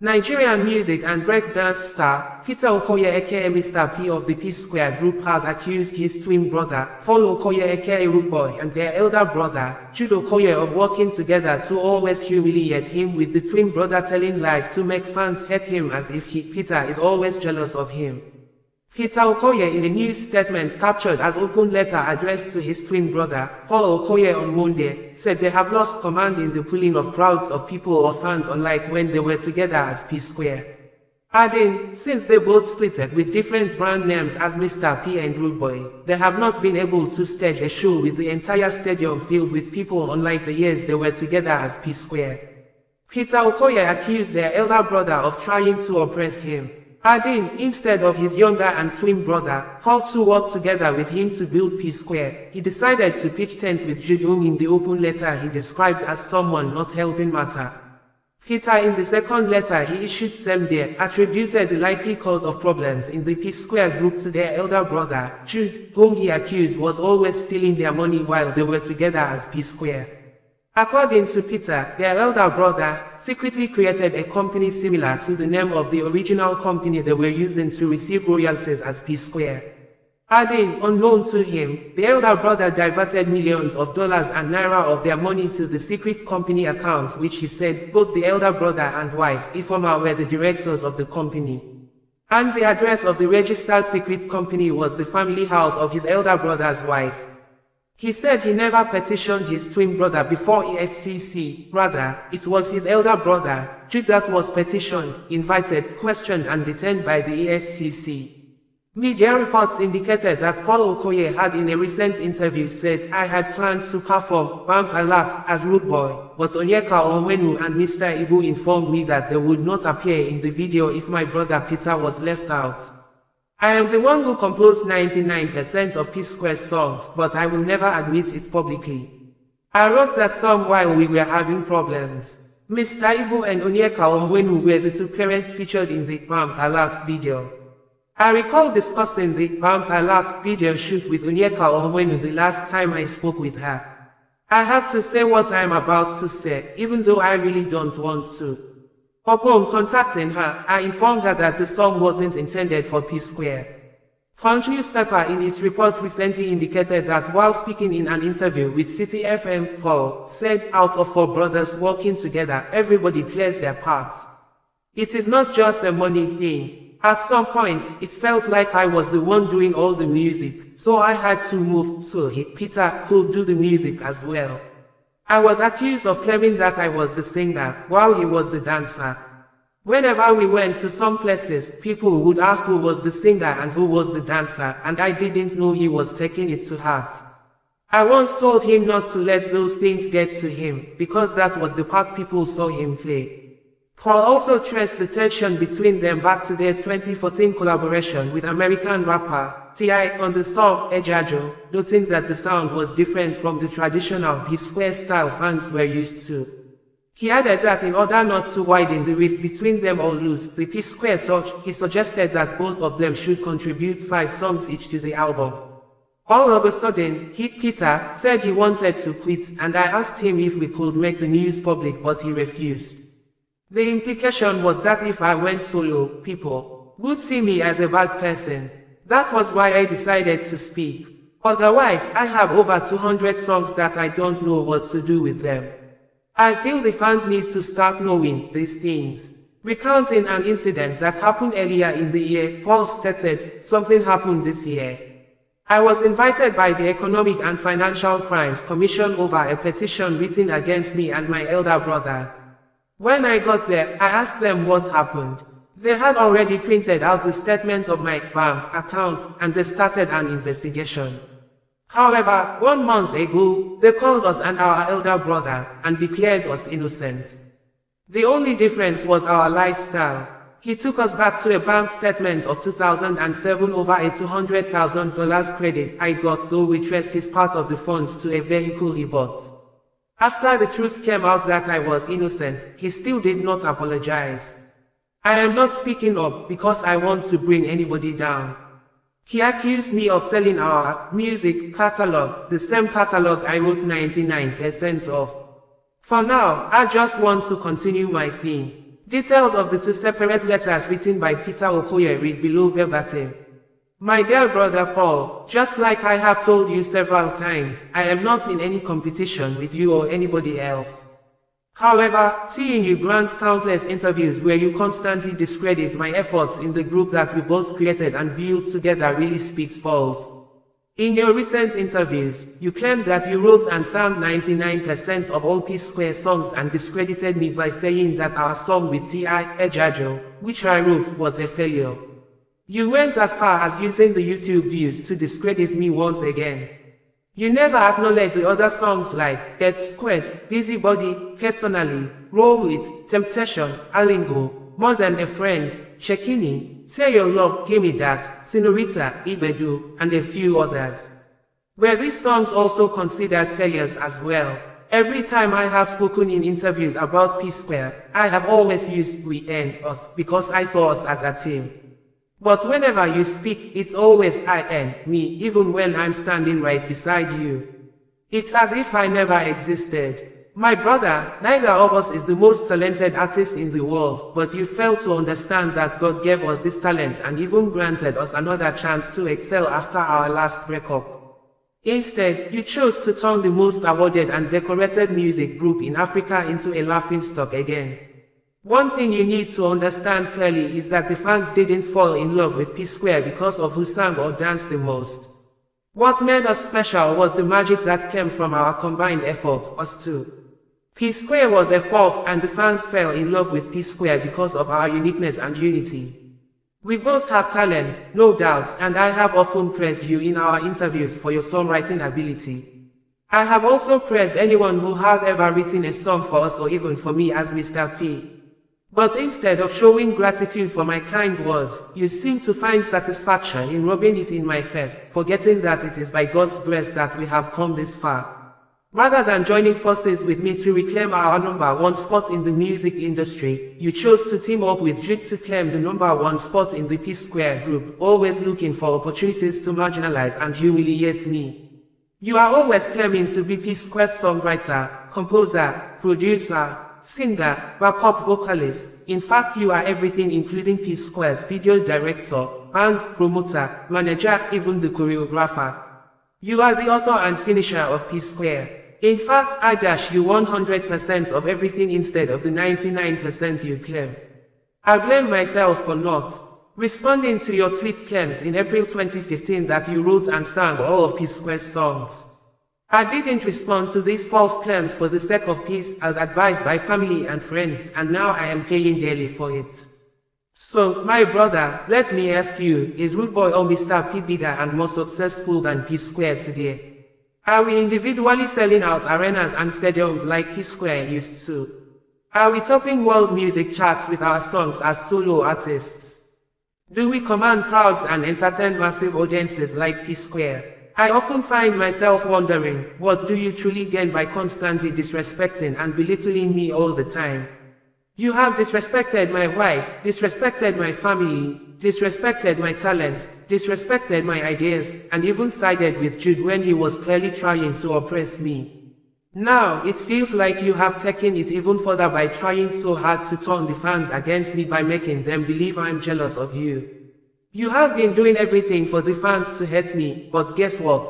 Nigerian music and breakdance star, Peter Okoye aka Mr. P of the P-Square group has accused his twin brother, Paul Okoye aka Rude Boy and their elder brother, Jude Okoye of working together to always humiliate him, with the twin brother telling lies to make fans hate him as if Peter is always jealous of him. Peter Okoye, in a news statement captured as open letter addressed to his twin brother, Paul Okoye on Monday, said they have lost command in the pulling of crowds of people or fans unlike when they were together as P-Square. Adding, since they both splitted with different brand names as Mr. P and Rude Boy, they have not been able to stage a show with the entire stadium filled with people unlike the years they were together as P-Square. Peter Okoye accused their elder brother of trying to oppress him, adding, instead of his younger and twin brother, Paul to work together with him to build P-Square, he decided to pitch tent with Jude, whom in the open letter he described as someone not helping matter. Peter, in the second letter he issued same day, attributed the likely cause of problems in the P-Square group to their elder brother, Jude, whom he accused was always stealing their money while they were together as P-Square. According to Peter, their elder brother secretly created a company similar to the name of the original company they were using to receive royalties as P-Square. Adding, unknown to him, the elder brother diverted millions of dollars and naira of their money to the secret company account, which he said both the elder brother and wife, Ifoma, were the directors of the company. And the address of the registered secret company was the family house of his elder brother's wife. He said he never petitioned his twin brother before EFCC, rather, it was his elder brother, Jude, that was petitioned, invited, questioned and detained by the EFCC. Media reports indicated that Paul Okoye had in a recent interview said, I had planned to perform Bank Alert as Rude Boy, but Onyeka Onwenu and Mr. Ibu informed me that they would not appear in the video if my brother Peter was left out. I am the one who composed 99% of P-Square's songs, but I will never admit it publicly. I wrote that song while we were having problems. Mr. Ibu and Onyeka Onwenu were the two parents featured in the Bank Alert video. I recall discussing the Bank Alert video shoot with Onyeka Onwenu the last time I spoke with her. I had to say what I'm about to say, even though I really don't want to. Upon contacting her, I informed her that the song wasn't intended for P-Square. Punch newspaper in its report recently indicated that while speaking in an interview with City FM, Paul said, out of four brothers working together, everybody plays their parts. It is not just a money thing. At some point, it felt like I was the one doing all the music, so I had to move so Peter could do the music as well. I was accused of claiming that I was the singer, while he was the dancer. Whenever we went to some places, people would ask who was the singer and who was the dancer, and I didn't know he was taking it to heart. I once told him not to let those things get to him, because that was the part people saw him play. Paul also traced the tension between them back to their 2014 collaboration with American rapper T.I. on the song Ejajo, noting that the sound was different from the traditional P-Square style fans were used to. He added that in order not to widen the rift between them or lose the P-Square touch, he suggested that both of them should contribute 5 songs each to the album. All of a sudden, Peter said he wanted to quit, and I asked him if we could make the news public, but he refused. The implication was that if I went solo, people would see me as a bad person. That was why I decided to speak. Otherwise, I have over 200 songs that I don't know what to do with them. I feel the fans need to start knowing these things. Recounting an incident that happened earlier in the year, Paul stated, something happened this year. I was invited by the Economic and Financial Crimes Commission over a petition written against me and my elder brother. When I got there, I asked them what happened. They had already printed out the statement of my bank accounts, and they started an investigation. However, 1 month ago, they called us and our elder brother, and declared us innocent. The only difference was our lifestyle. He took us back to a bank statement of 2007 over a $200,000 credit I got, though we traced his part of the funds to a vehicle he bought. After the truth came out that I was innocent, he still did not apologize. I am not speaking up because I want to bring anybody down. He accused me of selling our music catalog, the same catalog I wrote 99% of. For now, I just want to continue my thing. Details of the two separate letters written by Peter Okoye read below verbatim. My dear brother Paul, just like I have told you several times, I am not in any competition with you or anybody else. However, seeing you grant countless interviews where you constantly discredit my efforts in the group that we both created and built together really speaks balls. In your recent interviews, you claimed that you wrote and sang 99% of all P-Square songs and discredited me by saying that our song with T.I. Ejajo, which I wrote, was a failure. You went as far as using the YouTube views to discredit me once again. You never acknowledged the other songs like Get Squared, Busybody, Personally, Roll It, Temptation, Alingo, More Than a Friend, Shekini, Say Your Love, Gimme That, Senorita, Ibedu, and a few others. Were these songs also considered failures as well? Every time I have spoken in interviews about P-Square, I have always used we and us because I saw us as a team. But whenever you speak, it's always I and me, even when I'm standing right beside you. It's as if I never existed. My brother, neither of us is the most talented artist in the world, but you failed to understand that God gave us this talent and even granted us another chance to excel after our last breakup. Instead, you chose to turn the most awarded and decorated music group in Africa into a laughingstock again. One thing you need to understand clearly is that the fans didn't fall in love with P-Square because of who sang or danced the most. What made us special was the magic that came from our combined efforts, us two. P-Square was a force and the fans fell in love with P-Square because of our uniqueness and unity. We both have talent, no doubt, and I have often praised you in our interviews for your songwriting ability. I have also praised anyone who has ever written a song for us or even for me as Mr. P. But instead of showing gratitude for my kind words, you seem to find satisfaction in rubbing it in my face, forgetting that it is by God's grace that we have come this far. Rather than joining forces with me to reclaim our #1 spot in the music industry, you chose to team up with Jude to claim the #1 spot in the P-Square group, always looking for opportunities to marginalize and humiliate me. You are always claiming to be P-Square's songwriter, composer, producer, singer, backup vocalist. In fact, you are everything including P-Square's video director, band promoter, manager, even the choreographer. You are the author and finisher of P-Square. In fact, I dash you 100% of everything instead of the 99% you claim. I blame myself for not responding to your tweet claims in April 2015 that you wrote and sang all of P-Square's songs. I didn't respond to these false claims for the sake of peace as advised by family and friends, and now I am paying dearly for it. So, my brother, let me ask you, is Rude Boy or Mr. P bigger and more successful than P-Square today? Are we individually selling out arenas and stadiums like P-Square used to? Are we topping world music charts with our songs as solo artists? Do we command crowds and entertain massive audiences like P-Square? I often find myself wondering, what do you truly gain by constantly disrespecting and belittling me all the time? You have disrespected my wife, disrespected my family, disrespected my talent, disrespected my ideas, and even sided with Jude when he was clearly trying to oppress me. Now, it feels like you have taken it even further by trying so hard to turn the fans against me by making them believe I'm jealous of you. You have been doing everything for the fans to hate me, but guess what?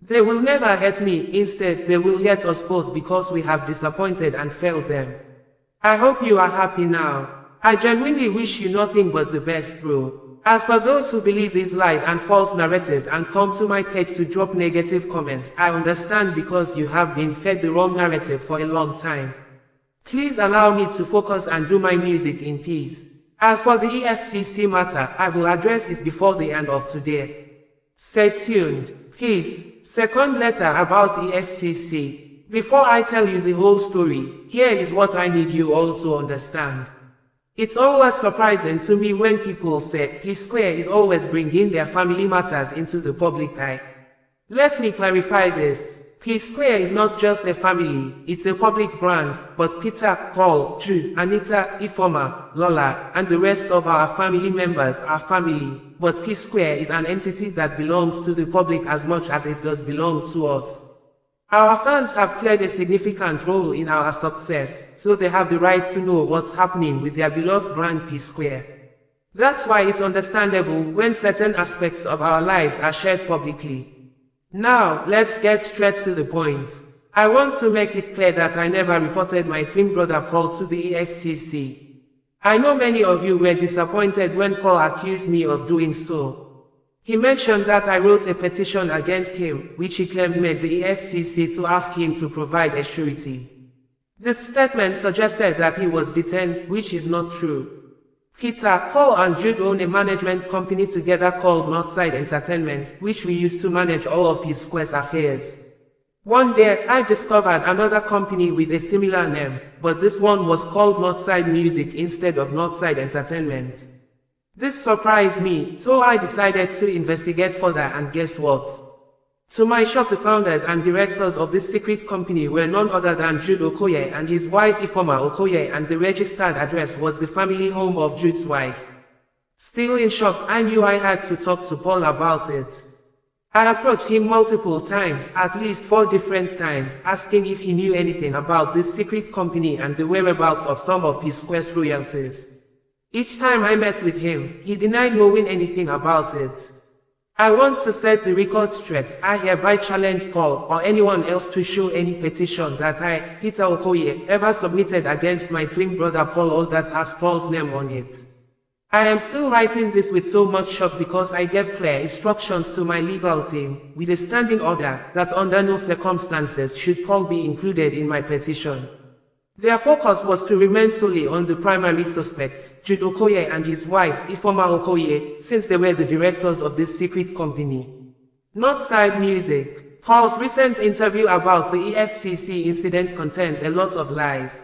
They will never hate me, instead they will hate us both because we have disappointed and failed them. I hope you are happy now. I genuinely wish you nothing but the best, bro. As for those who believe these lies and false narratives and come to my page to drop negative comments, I understand because you have been fed the wrong narrative for a long time. Please allow me to focus and do my music in peace. As for the EFCC matter, I will address it before the end of today. Stay tuned. Please. Second letter about EFCC. Before I tell you the whole story, here is what I need you all to understand. It's always surprising to me when people say P-Square is always bringing their family matters into the public eye. Let me clarify this. P-Square is not just a family, it's a public brand, but Peter, Paul, Jude, Anita, Ifoma, Lola, and the rest of our family members are family, but P-Square is an entity that belongs to the public as much as it does belong to us. Our fans have played a significant role in our success, so they have the right to know what's happening with their beloved brand P-Square. That's why it's understandable when certain aspects of our lives are shared publicly. Now, let's get straight to the point. I want to make it clear that I never reported my twin brother Paul to the EFCC. I know many of you were disappointed when Paul accused me of doing so. He mentioned that I wrote a petition against him, which he claimed made the EFCC to ask him to provide a surety. This statement suggested that he was detained, which is not true. Peter, Paul and Jude own a management company together called Northside Entertainment, which we use to manage all of P-Square's affairs. One day, I discovered another company with a similar name, but this one was called Northside Music instead of Northside Entertainment. This surprised me, so I decided to investigate further, and guess what? To my shock, the founders and directors of this secret company were none other than Jude Okoye and his wife Ifeoma Okoye, and the registered address was the family home of Jude's wife. Still in shock, I knew I had to talk to Paul about it. I approached him multiple times, at least 4 different times, asking if he knew anything about this secret company and the whereabouts of some of P-Square's royalties. Each time I met with him, he denied knowing anything about it. I want to set the record straight. I hereby challenge Paul or anyone else to show any petition that I, Peter Okoye, ever submitted against my twin brother Paul or that has Paul's name on it. I am still writing this with so much shock because I gave clear instructions to my legal team, with a standing order, that under no circumstances should Paul be included in my petition. Their focus was to remain solely on the primary suspects, Jude Okoye and his wife, Ifeoma Okoye, since they were the directors of this secret company. Northside Music. Paul's recent interview about the EFCC incident contains a lot of lies.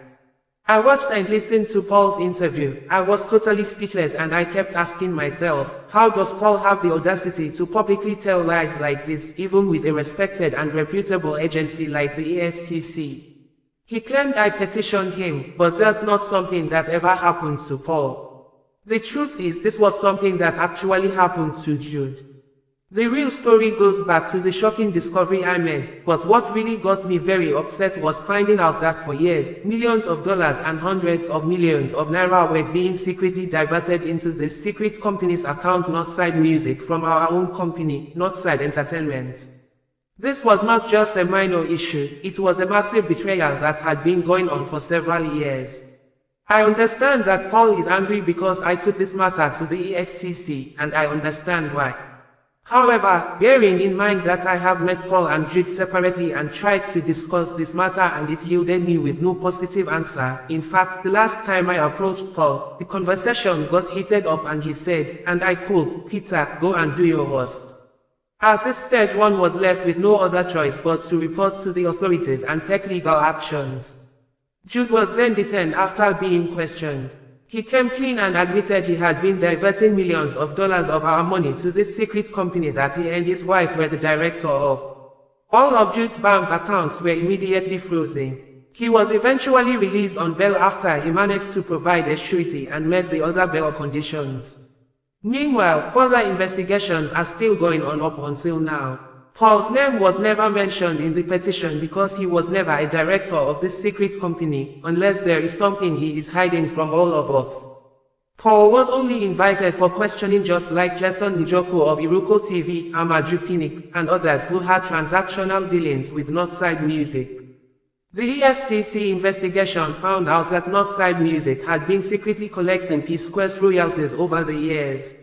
I watched and listened to Paul's interview. I was totally speechless, and I kept asking myself, how does Paul have the audacity to publicly tell lies like this, even with a respected and reputable agency like the EFCC? He claimed I petitioned him, but that's not something that ever happened to Paul. The truth is, this was something that actually happened to Jude. The real story goes back to the shocking discovery I made, but what really got me very upset was finding out that for years, millions of dollars and hundreds of millions of naira were being secretly diverted into this secret company's account, Northside Music, from our own company, Northside Entertainment. This was not just a minor issue, it was a massive betrayal that had been going on for several years. I understand that Paul is angry because I took this matter to the EFCC, and I understand why. However, bearing in mind that I have met Paul and Jude separately and tried to discuss this matter and it yielded me with no positive answer. In fact, the last time I approached Paul, the conversation got heated up and he said, and I quote, "Peter, go and do your worst." At this stage, one was left with no other choice but to report to the authorities and take legal actions. Jude was then detained after being questioned. He came clean and admitted he had been diverting millions of dollars of our money to this secret company that he and his wife were the director of. All of Jude's bank accounts were immediately frozen. He was eventually released on bail after he managed to provide a surety and met the other bail conditions. Meanwhile, further investigations are still going on up until now. Paul's name was never mentioned in the petition because he was never a director of this secret company, unless there is something he is hiding from all of us. Paul was only invited for questioning, just like Jason Njoku of Iruko TV, Amaju Pinnick, and others who had transactional dealings with Northside Music. The EFCC investigation found out that Northside Music had been secretly collecting P-Square's royalties over the years.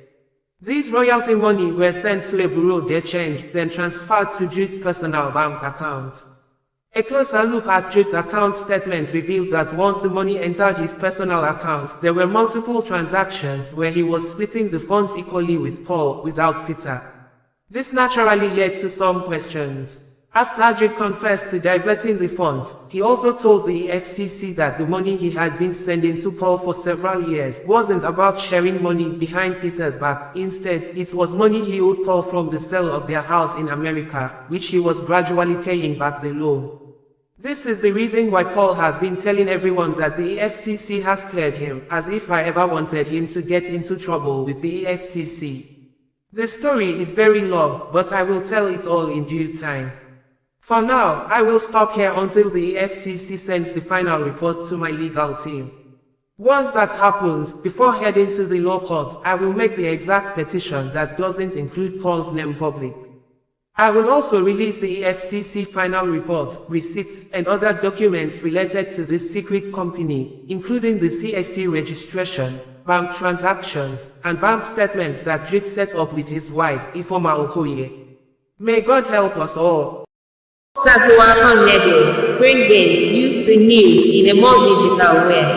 These royalty money were sent to a bureau de change, then transferred to Jude's personal bank account. A closer look at Jude's account statement revealed that once the money entered his personal account, there were multiple transactions where he was splitting the funds equally with Paul, without Peter. This naturally led to some questions. After Jude confessed to diverting the funds, he also told the EFCC that the money he had been sending to Paul for several years wasn't about sharing money behind Peter's back. Instead, it was money he owed Paul from the sale of their house in America, which he was gradually paying back the loan. This is the reason why Paul has been telling everyone that the EFCC has cleared him, as if I ever wanted him to get into trouble with the EFCC. The story is very long, but I will tell it all in due time. For now, I will stop here until the EFCC sends the final report to my legal team. Once that happens, before heading to the law court, I will make the exact petition that doesn't include Paul's name public. I will also release the EFCC final report, receipts, and other documents related to this secret company, including the CSU registration, bank transactions, and bank statements that Jude set up with his wife, Ifeoma Okoye. May God help us all. Osazuw, bringing you the news in a more digital way.